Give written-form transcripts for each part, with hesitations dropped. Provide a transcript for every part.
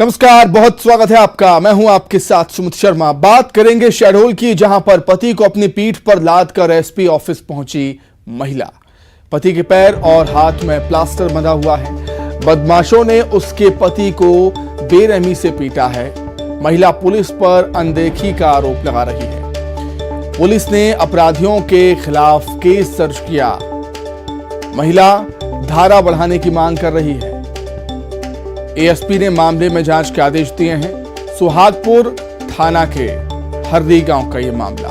नमस्कार, बहुत स्वागत है आपका। मैं हूं आपके साथ सुमित शर्मा। बात करेंगे शहडोल की, जहां पर पति को अपनी पीठ पर लाद कर एसपी ऑफिस पहुंची महिला। पति के पैर और हाथ में प्लास्टर बंधा हुआ है। बदमाशों ने उसके पति को बेरहमी से पीटा है। महिला पुलिस पर अनदेखी का आरोप लगा रही है। पुलिस ने अपराधियों के खिलाफ केस दर्ज किया। महिला धारा बढ़ाने की मांग कर रही है। एएसपी ने मामले में जांच के आदेश दिए हैं। सुहागपुर थाना के हर्री गांव का यह मामला।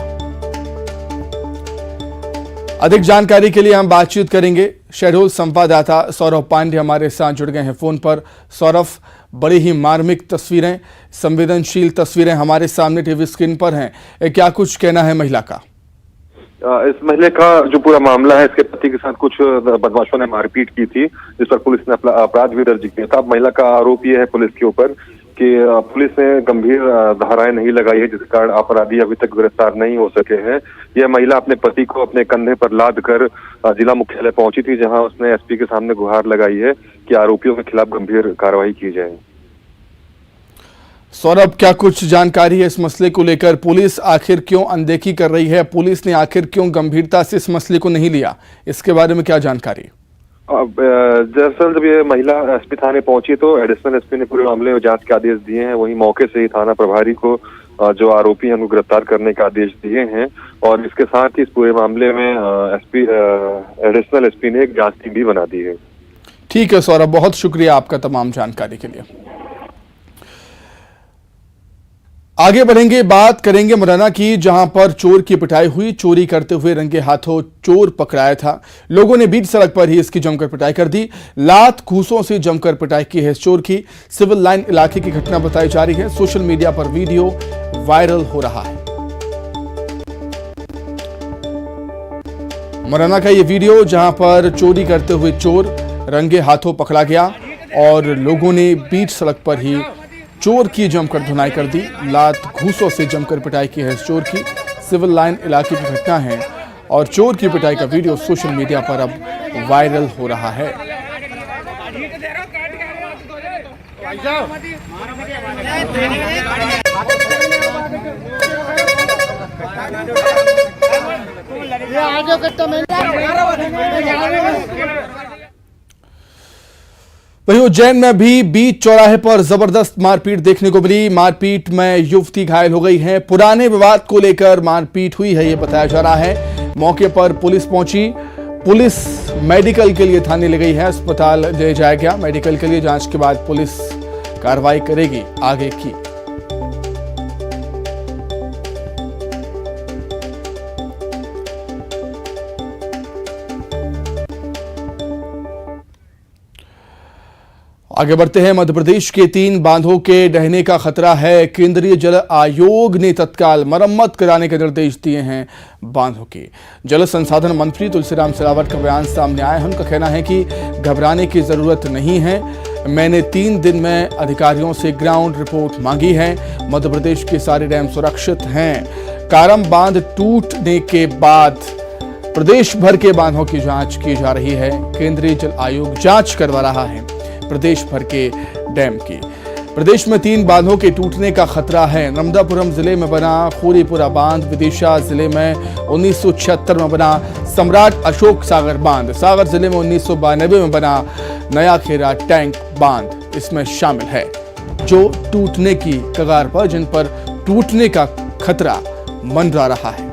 अधिक जानकारी के लिए हम बातचीत करेंगे। शहडोल संवाददाता सौरभ पांडे हमारे साथ जुड़ गए हैं फोन पर। सौरभ, बड़ी ही मार्मिक तस्वीरें, संवेदनशील तस्वीरें हमारे सामने टीवी स्क्रीन पर हैं। क्या कुछ कहना है महिला का? इस महिला का जो पूरा मामला है, इसके पति के साथ कुछ बदमाशों ने मारपीट की थी, जिस पर पुलिस ने अपराध भी दर्ज किया था। महिला का आरोप यह है पुलिस के ऊपर कि पुलिस ने गंभीर धाराएं नहीं लगाई है, जिस कारण अपराधी अभी तक गिरफ्तार नहीं हो सके हैं। यह महिला अपने पति को अपने कंधे पर लाद कर जिला मुख्यालय पहुंची थी, जहां उसने एसपी के सामने गुहार लगाई है कि आरोपियों के खिलाफ गंभीर कार्रवाई की जाए। सौरभ, क्या कुछ जानकारी है इस मसले को लेकर? पुलिस आखिर क्यों अनदेखी कर रही है? पुलिस ने आखिर क्यों गंभीरता से इस मसले को नहीं लिया? इसके बारे में क्या जानकारी? दरअसल जब ये महिला एसपी थाने पहुंची तो एडिशनल एसपी ने पूरे मामले में जांच के आदेश दिए हैं। वहीं मौके से ही थाना प्रभारी को जो आरोपी हैं उनको गिरफ्तार करने के आदेश दिए हैं। और इसके साथ ही इस पूरे मामले में एडिशनल एसपी ने एक जांच टीम भी बना दी है। ठीक है सौरभ, बहुत शुक्रिया आपका तमाम जानकारी के लिए। आगे बढ़ेंगे, बात करेंगे मुरैना की, जहां पर चोर की पिटाई हुई। चोरी करते हुए रंगे हाथों चोर पकड़ाया था। लोगों ने बीच सड़क पर ही इसकी जमकर पिटाई कर दी। लात घूसों से जमकर पिटाई की है इस चोर की। सिविल लाइन इलाके की घटना बताई जा रही है। सोशल मीडिया पर वीडियो वायरल हो रहा है। मुरैना का यह वीडियो, जहां पर चोरी करते हुए चोर रंगे हाथों पकड़ा गया और लोगों ने बीच सड़क पर ही चोर की जमकर धुनाई कर दी। लात घूसों से जमकर पिटाई की है इस चोर की। सिविल लाइन इलाके की घटना है और चोर की पिटाई का वीडियो सोशल मीडिया पर अब वायरल हो रहा है। वहीं उज्जैन में भी बीच चौराहे पर जबरदस्त मारपीट देखने को मिली। मारपीट में युवती घायल हो गई है। पुराने विवाद को लेकर मारपीट हुई है, यह बताया जा रहा है। मौके पर पुलिस पहुंची। पुलिस मेडिकल के लिए थाने ले गई है। अस्पताल ले जाया गया मेडिकल के लिए। जांच के बाद पुलिस कार्रवाई करेगी आगे की। आगे बढ़ते हैं। मध्य प्रदेश के 3 बांधों के ढहने का खतरा है। केंद्रीय जल आयोग ने तत्काल मरम्मत कराने के निर्देश दिए हैं बांधों के। जल संसाधन मंत्री तुलसीराम सिलावट का बयान सामने आया है। उनका कहना है कि घबराने की जरूरत नहीं है। मैंने 3 दिन में अधिकारियों से ग्राउंड रिपोर्ट मांगी है। मध्य प्रदेश के सारे डैम सुरक्षित हैं। कारम बांध टूटने के बाद प्रदेश भर के बांधों की जांच की जा रही है। केंद्रीय जल आयोग जांच करवा रहा है प्रदेश भर के डैम की। प्रदेश में 3 बांधों के टूटने का खतरा है। नर्मदापुरम जिले में बना खोरीपुरा बांध, विदिशा जिले में 1976 में बना सम्राट अशोक सागर बांध, सागर जिले में 1992 में बना नया खेरा टैंक बांध इसमें शामिल है, जो टूटने की कगार पर, जिन पर टूटने का खतरा मंडरा रहा है।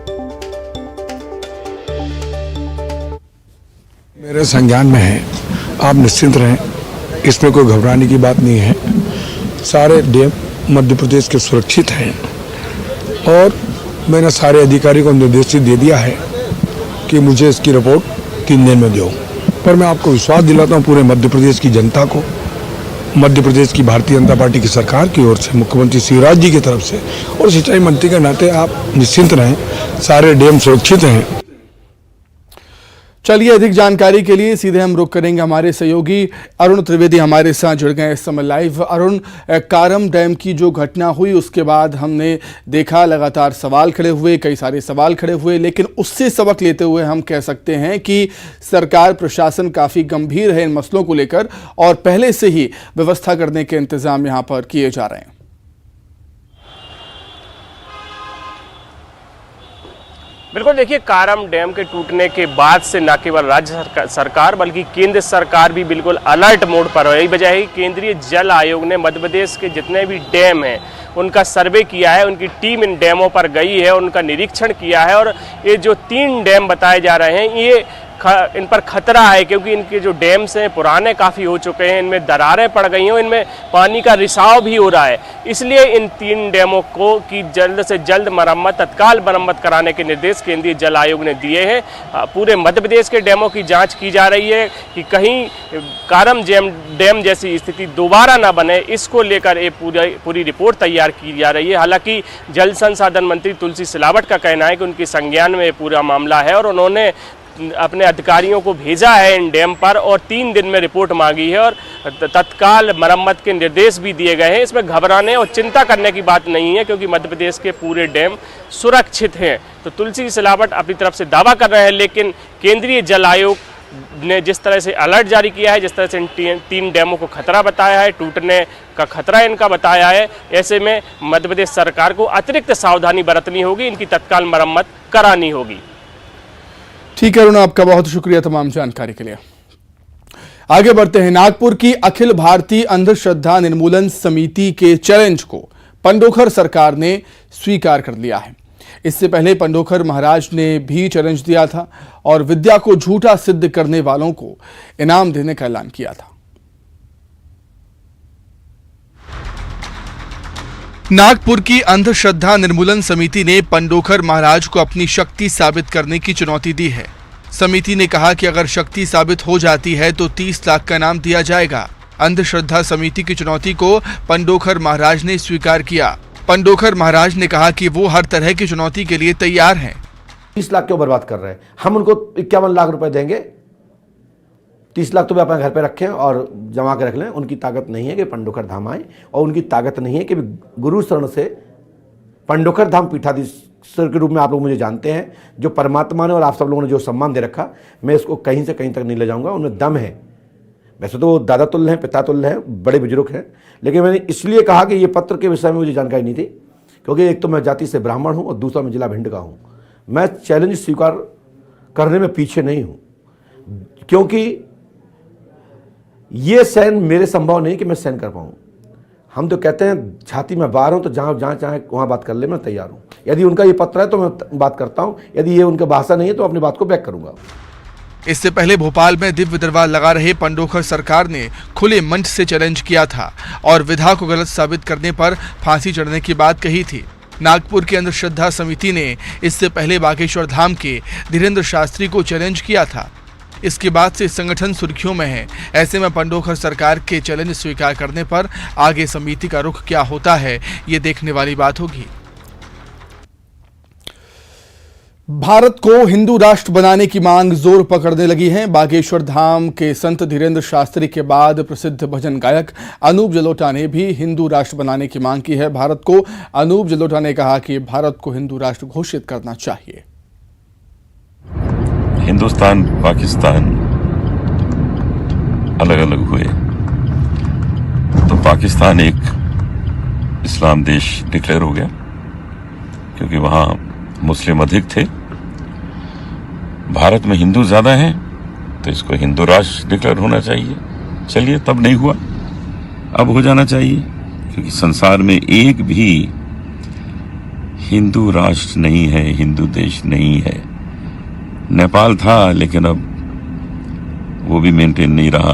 मेरे संज्ञान में है, आप निश्चिंत रहें, इसमें कोई घबराने की बात नहीं है। सारे डैम मध्य प्रदेश के सुरक्षित हैं और मैंने सारे अधिकारी को निर्देश दे दिया है कि मुझे इसकी रिपोर्ट 3 दिन में दो। पर मैं आपको विश्वास दिलाता हूँ पूरे मध्य प्रदेश की जनता को, मध्य प्रदेश की भारतीय जनता पार्टी की सरकार की ओर से, मुख्यमंत्री शिवराज जी की तरफ से और सिंचाई मंत्री के नाते आप निश्चिंत रहें, सारे डैम सुरक्षित हैं। चलिए अधिक जानकारी के लिए सीधे हम रुख करेंगे हमारे सहयोगी अरुण त्रिवेदी हमारे साथ जुड़ गए इस समय लाइव। अरुण, कारम डैम की जो घटना हुई उसके बाद हमने देखा लगातार सवाल खड़े हुए, कई सारे सवाल खड़े हुए, लेकिन उससे सबक लेते हुए हम कह सकते हैं कि सरकार प्रशासन काफ़ी गंभीर है इन मसलों को लेकर और पहले से ही व्यवस्था करने के इंतजाम यहाँ पर किए जा रहे हैं। बिल्कुल, देखिए कारम डैम के टूटने के बाद से न केवल राज्य सरकार बल्कि केंद्र सरकार भी बिल्कुल अलर्ट मोड पर है। यही वजह है कि केंद्रीय जल आयोग ने मध्य प्रदेश के जितने भी डैम हैं उनका सर्वे किया है, उनकी टीम इन डैमों पर गई है, उनका निरीक्षण किया है और ये जो 3 डैम बताए जा रहे हैं ये इन पर खतरा है क्योंकि इनके जो डैम्स हैं पुराने काफ़ी हो चुके हैं, इनमें दरारें पड़ गई हैं, इनमें पानी का रिसाव भी हो रहा है। इसलिए इन 3 डैमों को की जल्द से जल्द मरम्मत, तत्काल मरम्मत कराने के निर्देश केंद्रीय जल आयोग ने दिए हैं। पूरे मध्य प्रदेश के डैमों की जांच की जा रही है कि कहीं कारम डैम जैसी स्थिति दोबारा ना बने, इसको लेकर ये पूरी रिपोर्ट तैयार की जा रही है। हालांकि जल संसाधन मंत्री तुलसी सिलावट का कहना है कि उनके संज्ञान में पूरा मामला है और उन्होंने अपने अधिकारियों को भेजा है इन डैम पर और 3 दिन में रिपोर्ट मांगी है और तत्काल मरम्मत के निर्देश भी दिए गए हैं। इसमें घबराने और चिंता करने की बात नहीं है क्योंकि मध्य प्रदेश के पूरे डैम सुरक्षित हैं। तो तुलसी सिलावट अपनी तरफ से दावा कर रहे हैं, लेकिन केंद्रीय जल आयोग ने जिस तरह से अलर्ट जारी किया है, जिस तरह से इन 3 डैमों को खतरा बताया है, टूटने का खतरा इनका बताया है, ऐसे में मध्य प्रदेश सरकार को अतिरिक्त सावधानी बरतनी होगी, इनकी तत्काल मरम्मत करानी होगी। ठीक है अरुण, आपका बहुत शुक्रिया तमाम जानकारी के लिए। आगे बढ़ते हैं। नागपुर की अखिल भारतीय अंधश्रद्धा निर्मूलन समिति के चैलेंज को पंडोखर सरकार ने स्वीकार कर लिया है। इससे पहले पंडोखर महाराज ने भी चैलेंज दिया था और विद्या को झूठा सिद्ध करने वालों को इनाम देने का ऐलान किया था। नागपुर की अंधश्रद्धा निर्मूलन समिति ने पंडोखर महाराज को अपनी शक्ति साबित करने की चुनौती दी है। समिति ने कहा कि अगर शक्ति साबित हो जाती है तो 30 लाख का इनाम दिया जाएगा। अंधश्रद्धा समिति की चुनौती को पंडोखर महाराज ने स्वीकार किया। पंडोखर महाराज ने कहा कि वो हर तरह की चुनौती के लिए तैयार हैं। 30 लाख क्यों बर्बाद कर रहे हैं? हम उनको 51 लाख रुपए देंगे, 30 लाख तो वे अपने घर पे रखें और जमा के रख लें। उनकी ताकत नहीं है कि पंडोखर धाम आए और उनकी ताकत नहीं है कि गुरु शरण से पंडोखर धाम पीठाधीश्वर के रूप में आप लोग मुझे जानते हैं, जो परमात्मा ने और आप सब लोगों ने जो सम्मान दे रखा, मैं इसको कहीं से कहीं तक नहीं ले जाऊंगा। उनमें दम है। वैसे तो वो दादा तुल्य हैं, पिता तुल्य हैं, बड़े बुजुर्ग हैं, लेकिन मैंने इसलिए कहा कि ये पत्र के विषय में मुझे जानकारी नहीं थी क्योंकि एक तो मैं जाति से ब्राह्मण हूँ और दूसरा मैं जिला भिंड का हूँ। मैं चैलेंज स्वीकार करने में पीछे नहीं हूँ क्योंकि ये सहन मेरे संभव नहीं कि मैं सहन कर पाऊँ। हम तो कहते हैं छाती में बाहर हूँ तो जहाँ चाहे वहाँ बात कर ले, मैं तैयार हूँ। यदि उनका ये पत्र है तो मैं बात करता हूँ, यदि ये उनका भाषा नहीं है तो अपनी बात को बैक करूँगा। इससे पहले भोपाल में दिव्य दरबार लगा रहे पंडोखर सरकार ने खुले मंच से चैलेंज किया था और विधा को गलत साबित करने पर फांसी चढ़ने की बात कही थी। नागपुर की अंधश्रद्धा समिति ने इससे पहले बागेश्वर धाम के धीरेन्द्र शास्त्री को चैलेंज किया था। इसके बाद से संगठन सुर्खियों में है। ऐसे में पंडोखर सरकार के चैलेंज स्वीकार करने पर आगे समिति का रुख क्या होता है, ये देखने वाली बात होगी। भारत को हिंदू राष्ट्र बनाने की मांग जोर पकड़ने लगी है। बागेश्वर धाम के संत धीरेन्द्र शास्त्री के बाद प्रसिद्ध भजन गायक अनूप जलोटा ने भी हिंदू राष्ट्र बनाने की मांग की है भारत को। अनूप जलोटा ने कहा कि भारत को हिंदू राष्ट्र घोषित करना चाहिए। हिंदुस्तान पाकिस्तान अलग अलग हुए तो पाकिस्तान एक इस्लाम देश डिक्लेयर हो गया क्योंकि वहां मुस्लिम अधिक थे। भारत में हिंदू ज्यादा हैं तो इसको हिंदू राष्ट्र डिक्लेयर होना चाहिए। चलिए, तब नहीं हुआ, अब हो जाना चाहिए क्योंकि संसार में एक भी हिंदू राष्ट्र नहीं है, हिंदू देश नहीं है। नेपाल था लेकिन अब वो भी मेंटेन नहीं रहा,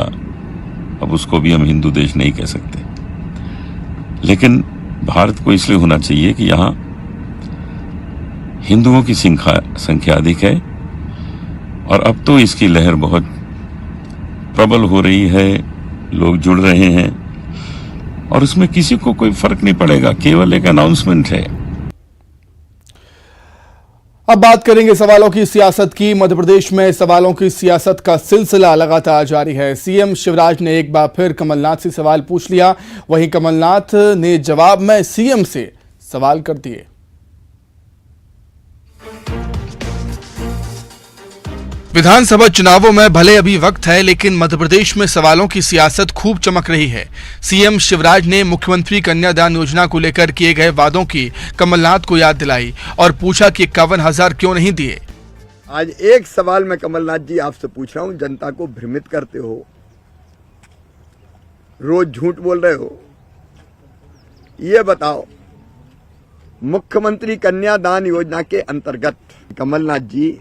अब उसको भी हम हिंदू देश नहीं कह सकते। लेकिन भारत को इसलिए होना चाहिए कि यहाँ हिंदुओं की संख्या अधिक है और अब तो इसकी लहर बहुत प्रबल हो रही है, लोग जुड़ रहे हैं और उसमें किसी को कोई फर्क नहीं पड़ेगा, केवल एक अनाउंसमेंट है। अब बात करेंगे सवालों की सियासत की। मध्य प्रदेश में सवालों की सियासत का सिलसिला लगातार जारी है। सीएम शिवराज ने एक बार फिर कमलनाथ से सवाल पूछ लिया, वहीं कमलनाथ ने जवाब में सीएम से सवाल कर दिए। विधानसभा चुनावों में भले अभी वक्त है, लेकिन मध्य प्रदेश में सवालों की सियासत खूब चमक रही है। सीएम शिवराज ने मुख्यमंत्री कन्यादान योजना को लेकर किए गए वादों की कमलनाथ को याद दिलाई और पूछा कि 51,000 क्यों नहीं दिए। आज एक सवाल मैं कमलनाथ जी आपसे पूछ रहा हूं, जनता को भ्रमित करते हो, रोज झूठ बोल रहे हो। ये बताओ, मुख्यमंत्री कन्यादान योजना के अंतर्गत कमलनाथ जी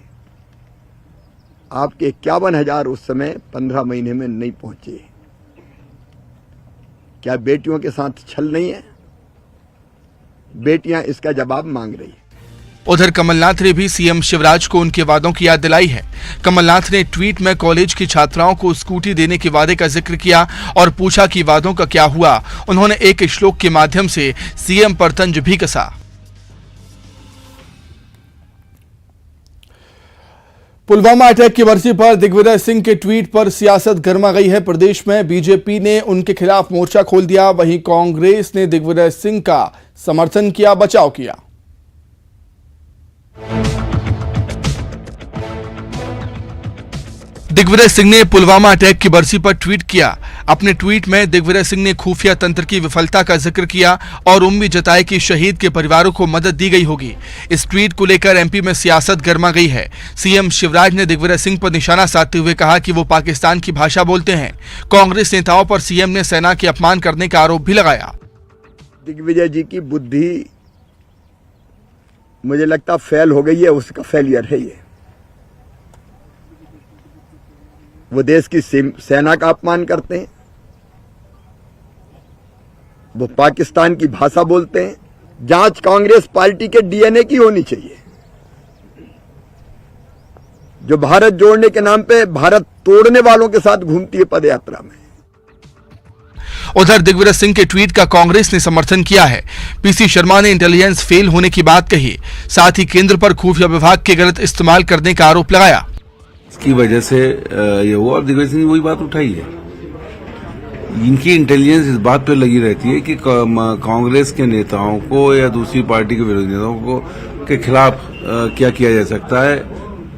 आपके 51,000 उस समय 15 महीने में नहीं पहुंचे। क्या बेटियों के साथ छल नहीं है? बेटियां इसका जवाब मांग रही है। उधर कमलनाथ ने भी सीएम शिवराज को उनके वादों की याद दिलाई है। कमलनाथ ने ट्वीट में कॉलेज की छात्राओं को स्कूटी देने के वादे का जिक्र किया और पूछा कि वादों का क्या हुआ। उन्होंने एक श्लोक के माध्यम से सीएम पर तंज भी कसा। पुलवामा अटैक की बरसी पर दिग्विजय सिंह के ट्वीट पर सियासत गर्मा गई है। प्रदेश में बीजेपी ने उनके खिलाफ मोर्चा खोल दिया, वहीं कांग्रेस ने दिग्विजय सिंह का समर्थन किया, बचाव किया। दिग्विजय सिंह ने पुलवामा अटैक की बरसी पर ट्वीट किया। अपने ट्वीट में दिग्विजय सिंह ने खुफिया तंत्र की विफलता का जिक्र किया और उम्मीद जताई कि शहीद के परिवारों को मदद दी गई होगी। इस ट्वीट को लेकर एमपी में सियासत गर्मा गई है। सीएम शिवराज ने दिग्विजय सिंह पर निशाना साधते हुए कहा कि वो पाकिस्तान की भाषा बोलते हैं। कांग्रेस नेताओं पर सीएम ने सेना के अपमान करने का आरोप भी लगाया। दिग्विजय जी की बुद्धि मुझे लगता फेल हो गई है, उसका फेलियर है ये। वो देश की सेना का अपमान करते हैं, वो पाकिस्तान की भाषा बोलते हैं। जांच कांग्रेस पार्टी के डीएनए की होनी चाहिए, जो भारत जोड़ने के नाम पे भारत तोड़ने वालों के साथ घूमती है पदयात्रा में। उधर दिग्विजय सिंह के ट्वीट का कांग्रेस ने समर्थन किया है। पीसी शर्मा ने इंटेलिजेंस फेल होने की बात कही, साथ ही केंद्र पर खुफिया विभाग के गलत इस्तेमाल करने का आरोप लगाया। इसकी वजह से ये हुआ और दिग्विजय सिंह ने वही बात उठाई है। इनकी इंटेलिजेंस इस बात पे लगी रहती है कि कांग्रेस के नेताओं को या दूसरी पार्टी के विरोधी नेताओं को के खिलाफ क्या किया जा सकता है,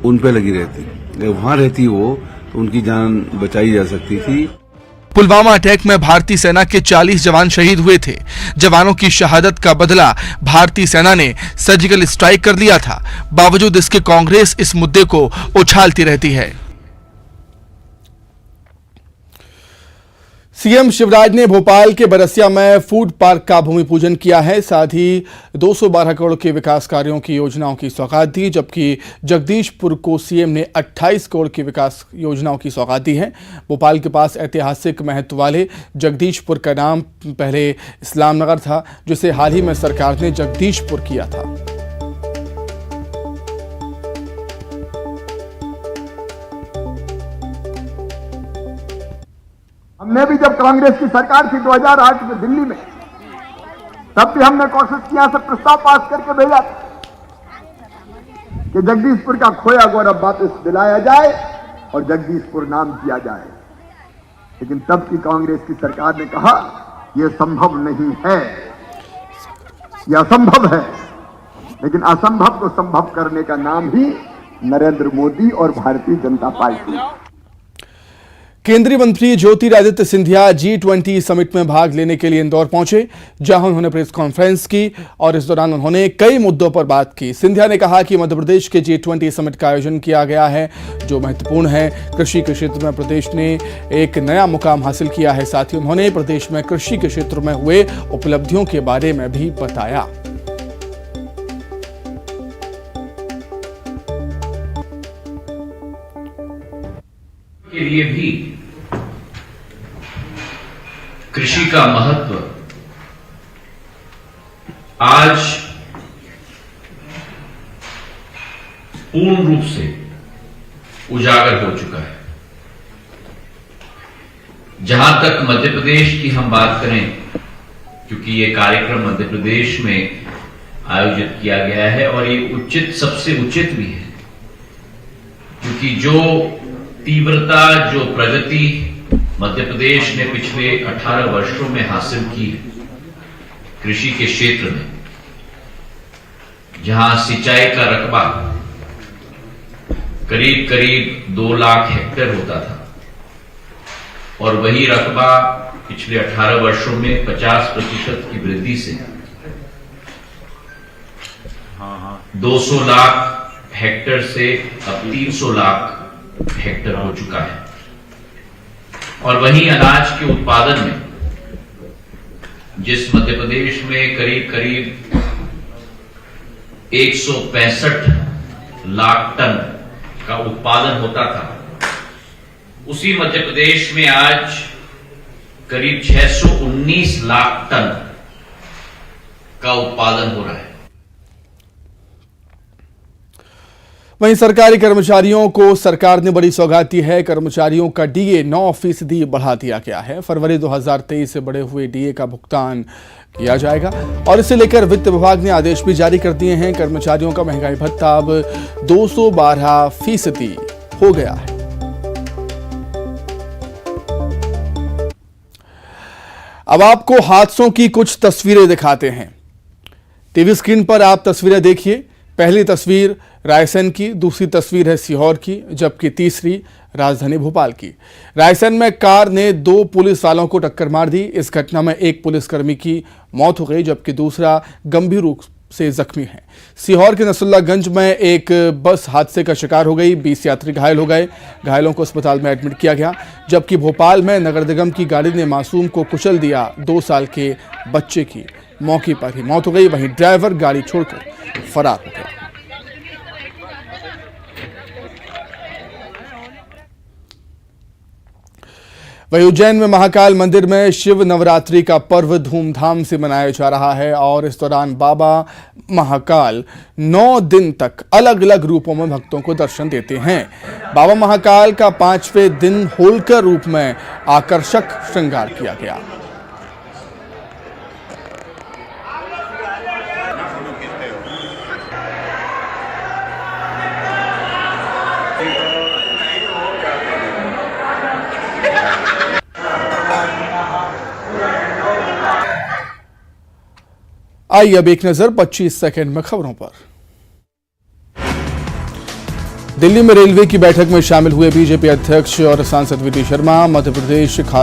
उन पे लगी रहती है। वहां रहती वो तो उनकी जान बचाई जा सकती थी। पुलवामा अटैक में भारतीय सेना के 40 जवान शहीद हुए थे। जवानों की शहादत का बदला भारतीय सेना ने सर्जिकल स्ट्राइक कर लिया था। बावजूद इसके कांग्रेस इस मुद्दे को उछालती रहती है। सीएम शिवराज ने भोपाल के बरसिया में फूड पार्क का भूमि पूजन किया है, साथ ही 212 करोड़ के विकास कार्यों की योजनाओं की सौगात दी, जबकि जगदीशपुर को सीएम ने 28 करोड़ की विकास योजनाओं की सौगात दी है। भोपाल के पास ऐतिहासिक महत्व वाले जगदीशपुर का नाम पहले इस्लाम नगर था, जिसे हाल ही में सरकार ने जगदीशपुर किया था। हमने भी जब कांग्रेस की सरकार थी 2008 में दिल्ली में, तब भी हमने कोशिश किया, सब प्रस्ताव पास करके भेजा कि जगदीशपुर का खोया गौरव वापस दिलाया जाए और जगदीशपुर नाम किया जाए। लेकिन तब की कांग्रेस की सरकार ने कहा यह संभव नहीं है, यह असंभव है। लेकिन असंभव को संभव करने का नाम ही नरेंद्र मोदी और भारतीय जनता पार्टी। केंद्रीय मंत्री ज्योतिरादित्य सिंधिया G20 समिट में भाग लेने के लिए इंदौर पहुंचे, जहां उन्होंने प्रेस कॉन्फ्रेंस की और इस दौरान उन्होंने कई मुद्दों पर बात की। सिंधिया ने कहा कि मध्य प्रदेश के G20 समिट का आयोजन किया गया है, जो महत्वपूर्ण है। कृषि के क्षेत्र में प्रदेश ने एक नया मुकाम हासिल किया है। साथ ही उन्होंने प्रदेश में कृषि के क्षेत्र में हुए उपलब्धियों के बारे में भी बताया। के लिए भी कृषि का महत्व आज पूर्ण रूप से उजागर हो चुका है। जहां तक मध्य प्रदेश की हम बात करें, क्योंकि ये कार्यक्रम मध्य प्रदेश में आयोजित किया गया है और ये उचित, सबसे उचित भी है, क्योंकि जो तीव्रता, जो प्रगति मध्य प्रदेश ने पिछले 18 वर्षों में हासिल की है कृषि के क्षेत्र में, जहां सिंचाई का रकबा करीब करीब 2 लाख हेक्टेयर होता था और वही रकबा पिछले 18 वर्षों में 50% की वृद्धि से 200 लाख हेक्टेयर से अब 300 लाख हेक्टेयर हो चुका है। और वहीं अनाज के उत्पादन में, जिस मध्य प्रदेश में करीब करीब 165 लाख टन का उत्पादन होता था, उसी मध्य प्रदेश में आज करीब 619 लाख टन का उत्पादन हो रहा है। वहीं सरकारी कर्मचारियों को सरकार ने बड़ी सौगात दी है। कर्मचारियों का डीए 9% बढ़ा दिया गया है। फरवरी 2023 से बढ़े हुए डीए का भुगतान किया जाएगा और इसे लेकर वित्त विभाग ने आदेश भी जारी कर दिए हैं। कर्मचारियों का महंगाई भत्ता अब 212% हो गया है। अब आपको हादसों की कुछ तस्वीरें दिखाते हैं। टीवी स्क्रीन पर आप तस्वीरें देखिए। पहली तस्वीर रायसेन की, दूसरी तस्वीर है सीहोर की, जबकि तीसरी राजधानी भोपाल की। रायसेन में कार ने 2 पुलिस वालों को टक्कर मार दी। इस घटना में एक पुलिसकर्मी की मौत हो गई, जबकि दूसरा गंभीर रूप से जख्मी है। सीहोर के नसरुल्लागंज में एक बस हादसे का शिकार हो गई। 20 यात्री घायल हो गए। घायलों को अस्पताल में एडमिट किया गया। जबकि भोपाल में नगर निगम की गाड़ी ने मासूम को कुचल दिया। 2 साल के बच्चे की मौके पर ही मौत हो गई। वहीं ड्राइवर गाड़ी छोड़कर फरार हो गया। वहीं उज्जैन में महाकाल मंदिर में शिव नवरात्रि का पर्व धूमधाम से मनाया जा रहा है और इस दौरान बाबा महाकाल 9 दिन तक अलग अलग रूपों में भक्तों को दर्शन देते हैं। बाबा महाकाल का 5वें दिन होलकर रूप में आकर्षक श्रृंगार किया गया। आइए अब एक नजर 25 सेकंड में खबरों पर। दिल्ली में रेलवे की बैठक में शामिल हुए बीजेपी अध्यक्ष और सांसद वी डी शर्मा। मध्य प्रदेश